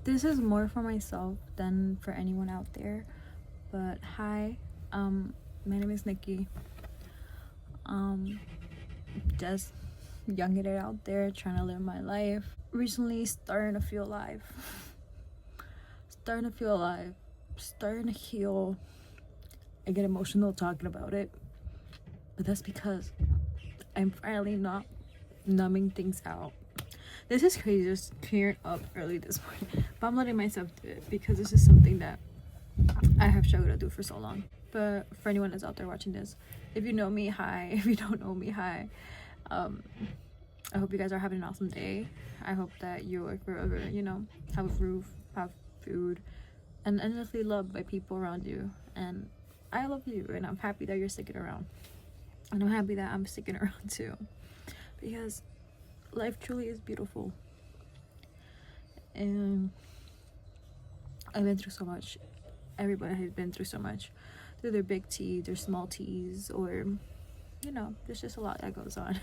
This is more for myself than for anyone out there. But hi, my name is Nikki. Just young it out there, trying to live my life. Recently, starting to feel alive. Starting to heal. I get emotional talking about it, but that's because I'm finally not numbing things out. This is crazy, just clearing up early this morning, but I'm letting myself do it because this is something that I have struggled to do for so long. But for anyone that's out there watching this, if you know me, hi. If you don't know me, hi. I hope you guys are having an awesome day. I hope that you're forever, have a roof, have food, and endlessly loved by people around you. And I love you, and I'm happy that you're sticking around. And I'm happy that I'm sticking around too, because life truly is beautiful. And I've been through so much. Everybody has been through so much, through their big T's, their small T's, or there's just a lot that goes on.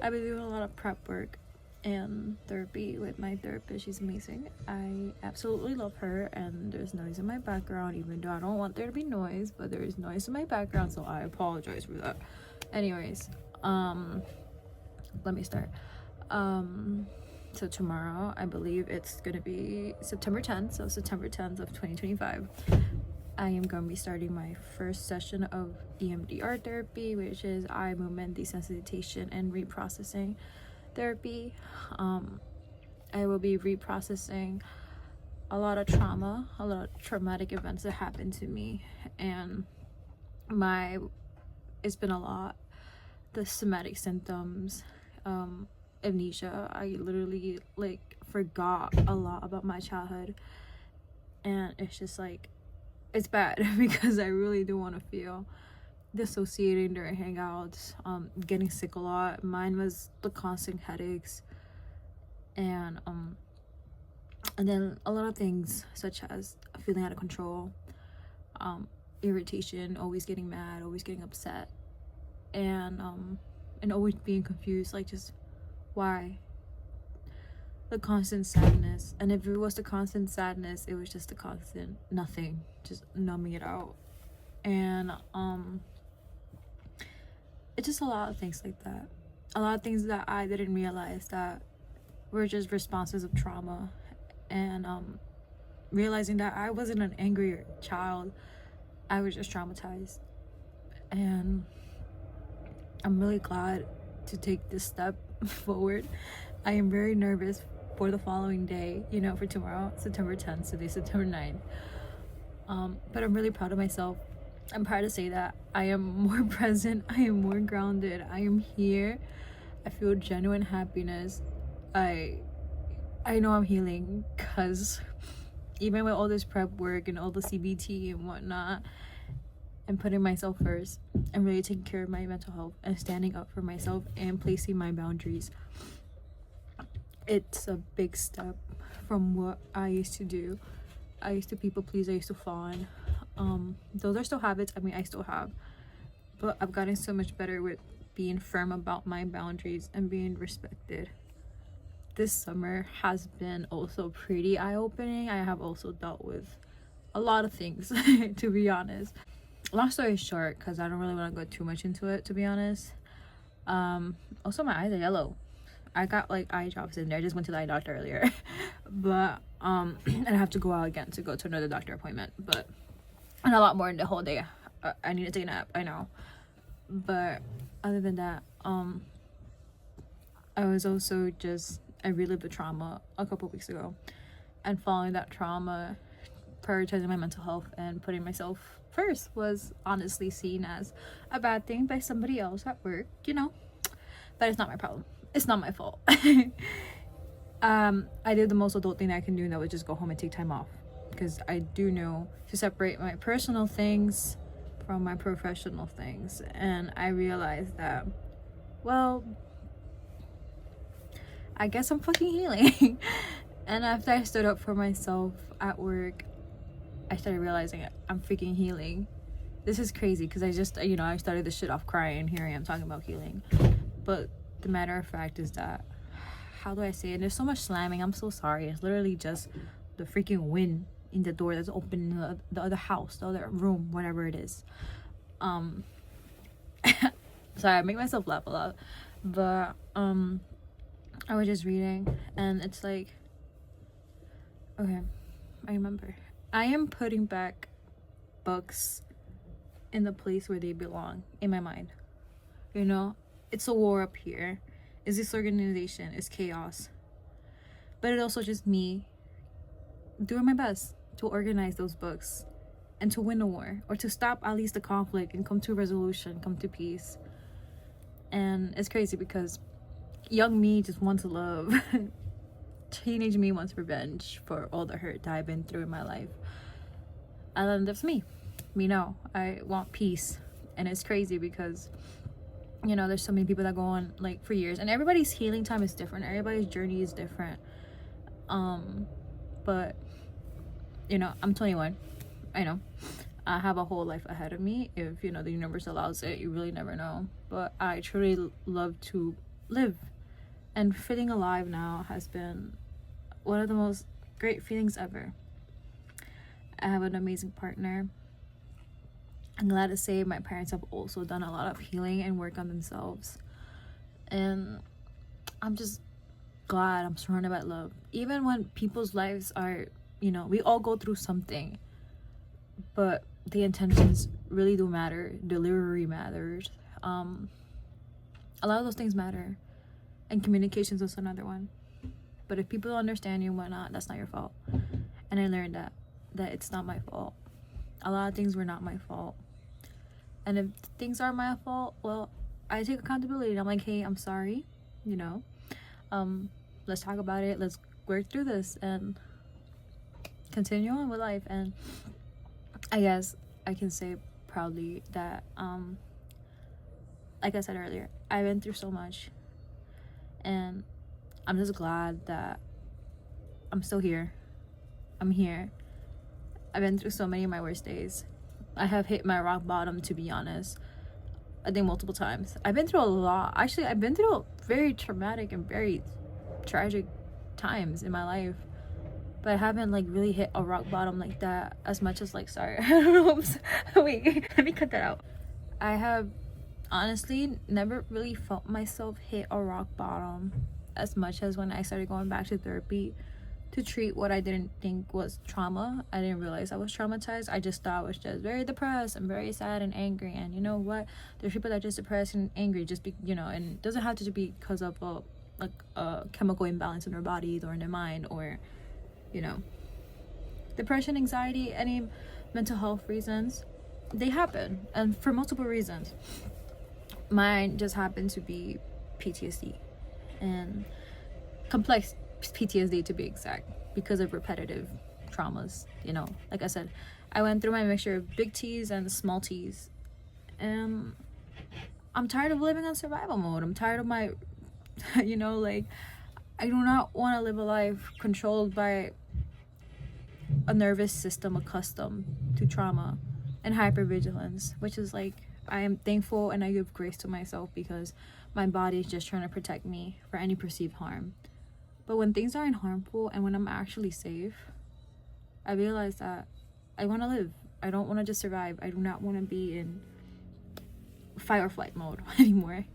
I've been doing a lot of prep work and therapy with my therapist. She's amazing. I absolutely love her, and there's noise in my background, even though I don't want there to be noise, but there is noise in my background, so I apologize for that. Anyways, let me start. So tomorrow, I believe it's gonna be September 10th, so September 10th of 2025, I am going to be starting my first session of EMDR therapy, which is eye movement desensitization and reprocessing therapy. I will be reprocessing a lot of trauma, a lot of traumatic events that happened to me, and it's been a lot. The somatic symptoms, amnesia. I literally forgot a lot about my childhood, and it's just it's bad because I really do want to feel dissociating during hangouts, getting sick a lot. Mine was the constant headaches, and then a lot of things such as feeling out of control, irritation, always getting mad, always getting upset, and always being confused, just why. The constant sadness, and if it was the constant sadness, it was just the constant nothing, just numbing it out. And it's just a lot of things like that, a lot of things that I didn't realize that were just responses of trauma. And realizing that I wasn't an angry child, I was just traumatized. And I'm really glad to take this step forward. I am very nervous for the following day, for tomorrow, September 10th, today, September 9th. But I'm really proud of myself. I'm proud to say that I am more present, I am more grounded, I am here. I feel genuine happiness. I know I'm healing, because even with all this prep work and all the CBT and whatnot, and putting myself first, I'm really taking care of my mental health and standing up for myself and placing my boundaries. It's a big step from what I used to do. I used to people please, I used to fawn. Those are still habits, I still have, but I've gotten so much better with being firm about my boundaries and being respected. This summer has been also pretty eye-opening. I have also dealt with a lot of things, to be honest. Long story short, because I don't really want to go too much into it, to be honest. Also, my eyes are yellow. I got eye drops in there. I just went to the eye doctor earlier. But and I have to go out again to go to another doctor appointment, and a lot more in the whole day. I need to take a nap, I know. But other than that, I was also I relived the trauma a couple weeks ago, and following that trauma, prioritizing my mental health and putting myself first was honestly seen as a bad thing by somebody else at work, but it's not my problem. It's not my fault. I did the most adult thing that I can do, and that was just go home and take time off, because I do know to separate my personal things from my professional things. And I realized that, well, I guess I'm fucking healing. And after I stood up for myself at work, I started realizing I'm freaking healing. This is crazy, because I just, I started this shit off crying, and here I am talking about healing. But the matter of fact is that how do I say it? There's so much slamming. I'm so sorry. It's literally just the freaking wind in the door that's open in the other house, the other room, whatever it is. Sorry, I make myself laugh a lot. But I was just reading, and it's like, okay, I remember. I am putting back books in the place where they belong in my mind. You know, it's a war up here. It's disorganization. It's chaos. But it's also just me doing my best to organize those books and to win the war, or to stop at least the conflict and come to a resolution, come to peace. And it's crazy because young me just wants love. Teenage me wants revenge for all the hurt that I've been through in my life. And then that's me now. I want peace. And it's crazy because, you know, there's so many people that go on like for years, and everybody's healing time is different, everybody's journey is different. But you know, I'm 21. I know I have a whole life ahead of me. If, you know, the universe allows it, you really never know. But I truly love to live, and feeling alive now has been one of the most great feelings ever. I have an amazing partner. I'm glad to say my parents have also done a lot of healing and work on themselves, and I'm just glad I'm surrounded by love. Even when people's lives are, you know, we all go through something, but the intentions really do matter. Delivery matters. A lot of those things matter, and communication is also another one. But if people don't understand you and whatnot, that's not your fault. And I learned that it's not my fault. A lot of things were not my fault, and if things are my fault, well, I take accountability. I'm like, hey, I'm sorry, you know, let's talk about it, let's work through this and continue on with life. And I guess I can say proudly that like I said earlier, I've been through so much, and I'm just glad that I'm still here. I'm here. I've been through so many of my worst days. I have hit my rock bottom, to be honest. I think multiple times. I've been through a lot. Actually, I've been through very traumatic and very tragic times in my life, but I haven't like really hit a rock bottom like that as much as like, sorry, I don't know. Wait, let me cut that out. I have honestly never really felt myself hit a rock bottom as much as when I started going back to therapy to treat what I didn't think was trauma. I didn't realize I was traumatized. I just thought I was just very depressed and very sad and angry. And you know what? There's people that are just depressed and angry just be, you know, and it doesn't have to be because of a chemical imbalance in their bodies or in their mind, or, you know, depression, anxiety, any mental health reasons. They happen, and for multiple reasons. Mine just happened to be PTSD, and complex PTSD to be exact, because of repetitive traumas. You know, like I said, I went through my mixture of big T's and small T's, and I'm tired of living on survival mode. I'm tired of my you know, like, I do not want to live a life controlled by a nervous system accustomed to trauma and hypervigilance, which is like, I am thankful and I give grace to myself because my body is just trying to protect me for any perceived harm. But when things aren't harmful and when I'm actually safe, I realize that I want to live. I don't want to just survive. I do not want to be in fight or flight mode anymore.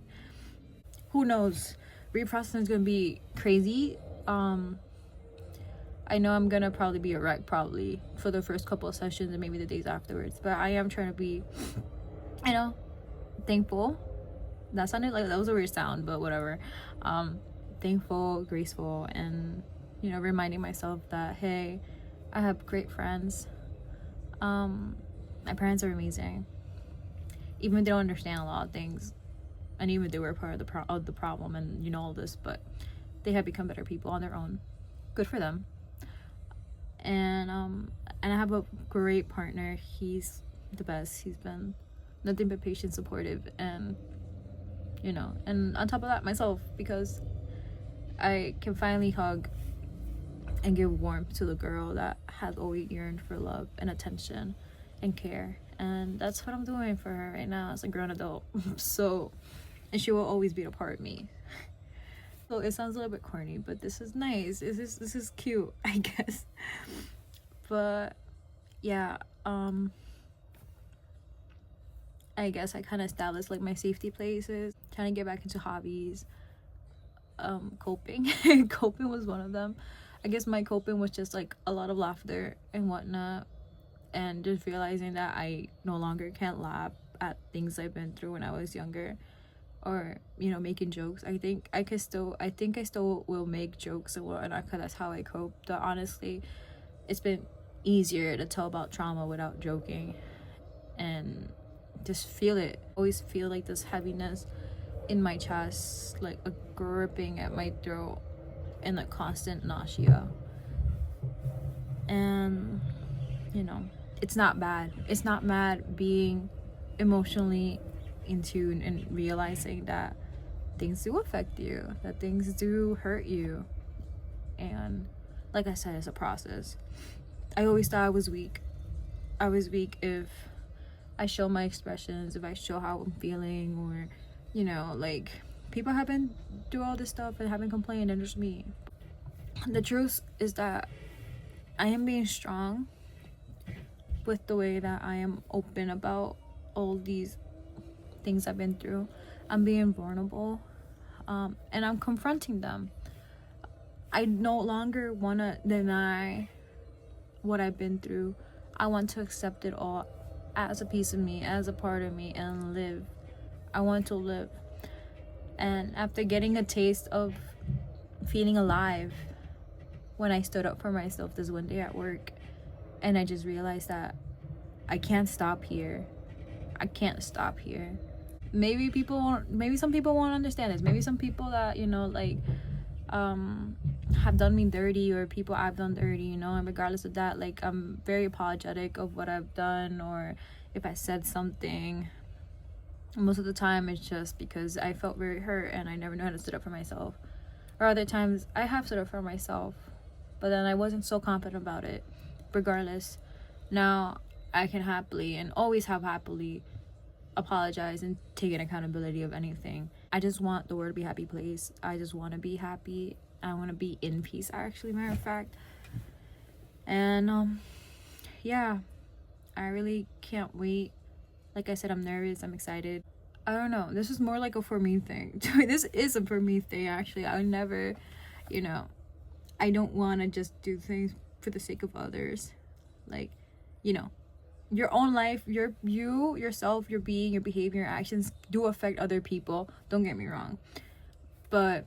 Who knows? Reprocessing is going to be crazy. I know I'm going to probably be a wreck probably for the first couple of sessions and maybe the days afterwards. But I am trying to be, you know, thankful. That sounded like that was a weird sound, but whatever. Thankful, graceful, and, you know, reminding myself that, hey, I have great friends. My parents are amazing. Even if they don't understand a lot of things, and even if they were part of the problem and, you know, all this, but they have become better people on their own. Good for them. And I have a great partner. He's the best. He's been nothing but patient, supportive, and, you know, and on top of that, myself, because I can finally hug and give warmth to the girl that has always yearned for love and attention and care. And that's what I'm doing for her right now as a grown adult. So, and she will always be a part of me. So it sounds a little bit corny, but this is nice. This is cute, I guess. But yeah, I guess I kind of established like my safety places, trying to get back into hobbies. Coping. Coping was one of them. I guess my coping was just like a lot of laughter and whatnot, and just realizing that I no longer can't laugh at things I've been through when I was younger, or making jokes. I think I still will make jokes and whatnot, because that's how I cope. But honestly, it's been easier to tell about trauma without joking and just feel it. Always feel like this heaviness in my chest, like a gripping at my throat, and like constant nausea. And it's not bad. It's not bad being emotionally in tune and realizing that things do affect you, that things do hurt you. And like I said, it's a process. I always thought I was weak. I was weak if I show my expressions, if I show how I'm feeling, or like, people have been through all this stuff and haven't complained, and just me. The truth is that I am being strong with the way that I am open about all these things I've been through. I'm being vulnerable, and I'm confronting them. I no longer want to deny what I've been through. I want to accept it all as a piece of me, as a part of me, and live. I want to live. And after getting a taste of feeling alive, when I stood up for myself this one day at work, and I just realized that I can't stop here. I can't stop here. Maybe some people won't understand this. Maybe some people that have done me dirty, or people I've done dirty, and regardless of that, like, I'm very apologetic of what I've done, or if I said something. Most of the time it's just because I felt very hurt and I never knew how to stood up for myself. Or other times I have stood up for myself, but then I wasn't so confident about it. Regardless, now I can happily, and always have happily, apologize and take an accountability of anything. I just want the world to be a happy place. I just want to be happy. I want to be in peace, actually, matter of fact. And yeah, I really can't wait. Like I said, I'm nervous, I'm excited. I don't know, this is more like a for me thing. This is a for me thing, actually. I would never, I don't want to just do things for the sake of others. Like, your own life, yourself, your being, your behavior, your actions do affect other people. Don't get me wrong. But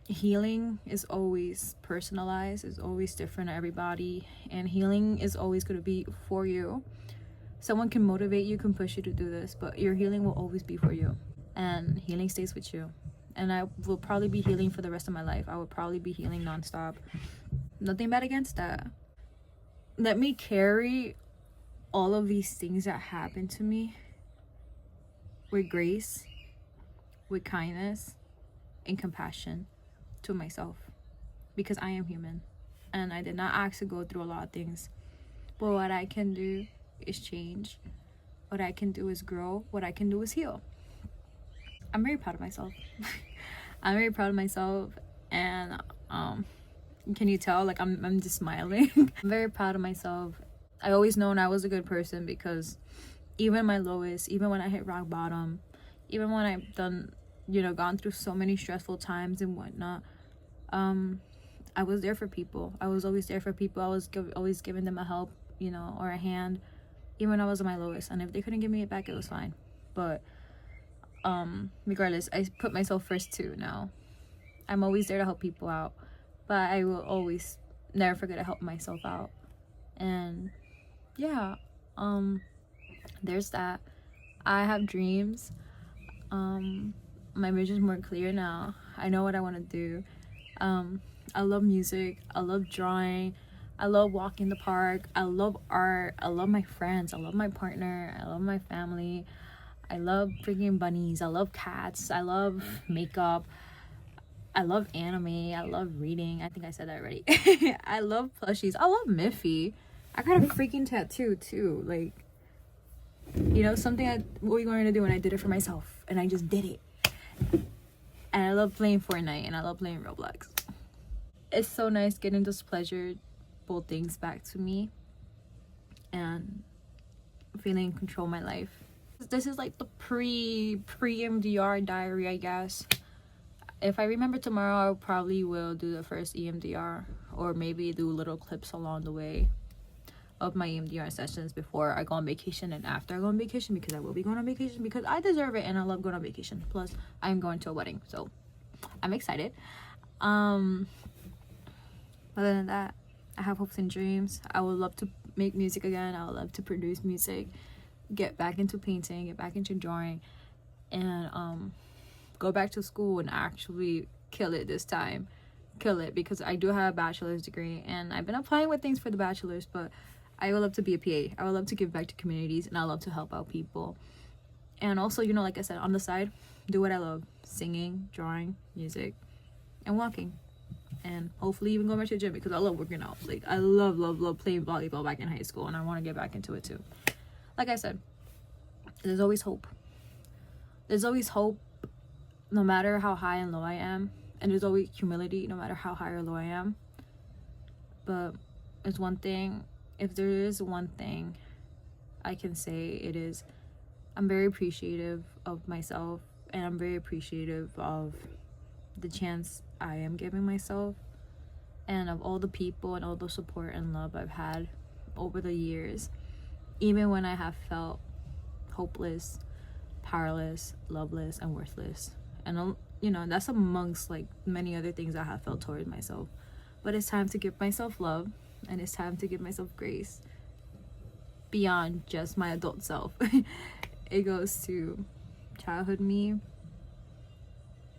healing is always personalized, is always different to everybody. And healing is always going to be for you. Someone can motivate you, can push you to do this, but your healing will always be for you. And healing stays with you. And I will probably be healing for the rest of my life. I will probably be healing nonstop. Nothing bad against that. Let me carry all of these things that happened to me with grace, with kindness, and compassion to myself. Because I am human. And I did not ask to go through a lot of things. But what I can do is change. What I can do is grow. What I can do is heal. I'm very proud of myself. I'm very proud of myself, and can you tell, like, I'm just smiling. I'm very proud of myself. I always known I was a good person, because even my lowest, even when I hit rock bottom, even when I've done, gone through so many stressful times and whatnot, I was there for people. I was always there for people. I was always giving them a help, or a hand, even when I was at my lowest. And if they couldn't give me it back, it was fine. But regardless, I put myself first too now. I'm always there to help people out, but I will always never forget to help myself out. And yeah, there's that. I have dreams. My vision's more clear now. I know what I want to do. I love music. I love drawing. I love walking the park. I love art. I love my friends. I love my partner. I love my family. I love freaking bunnies. I love cats. I love makeup. I love anime. I love reading. I think I said that already. I love plushies. I love Miffy. I got a freaking tattoo too. Like, something I was going to do, and I did it for myself. And I just did it. And I love playing Fortnite, and I love playing Roblox. It's so nice getting those pleasurable things back to me and feeling control my life. This is like the pre EMDR diary, I guess. If I remember tomorrow, I probably will do the first EMDR, or maybe do little clips along the way of my EMDR sessions before I go on vacation and after I go on vacation, because I will be going on vacation because I deserve it and I love going on vacation. Plus, I'm going to a wedding, so I'm excited. Other than that, I have hopes and dreams. I would love to make music again. I would love to produce music, get back into painting, get back into drawing, and go back to school and actually kill it this time. Kill it, because I do have a bachelor's degree and I've been applying with things for the bachelor's, but I would love to be a PA. I would love to give back to communities, and I love to help out people. And also, you know, like I said, on the side, do what I love: singing, drawing, music, and walking. And hopefully even going back to the gym, because I love working out. Like, I love playing volleyball back in high school, and I want to get back into it too. Like I said, there's always hope. There's always hope, no matter how high and low I am. And there's always humility, no matter how high or low I am. But it's one thing, if there is one thing I can say, it is I'm very appreciative of myself, and I'm very appreciative of the chance I am giving myself, and of all the people and all the support and love I've had over the years, even when I have felt hopeless, powerless, loveless, and worthless. And you know, that's amongst like many other things I have felt towards myself. But it's time to give myself love, and it's time to give myself grace beyond just my adult self. It goes to childhood me,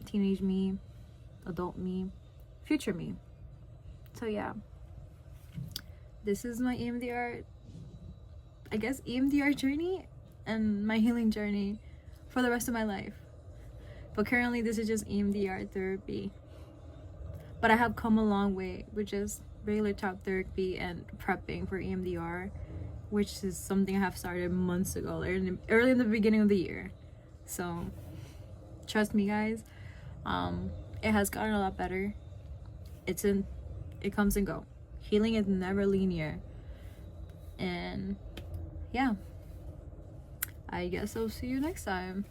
teenage me, adult me, future me. So yeah, this is my EMDR, I guess, EMDR journey and my healing journey for the rest of my life. But currently this is just EMDR therapy. But I have come a long way with just regular talk therapy and prepping for EMDR, which is something I have started months ago, early in the beginning of the year. So trust me, guys, it has gotten a lot better. It comes and go. Healing is never linear. And yeah, I guess I'll see you next time.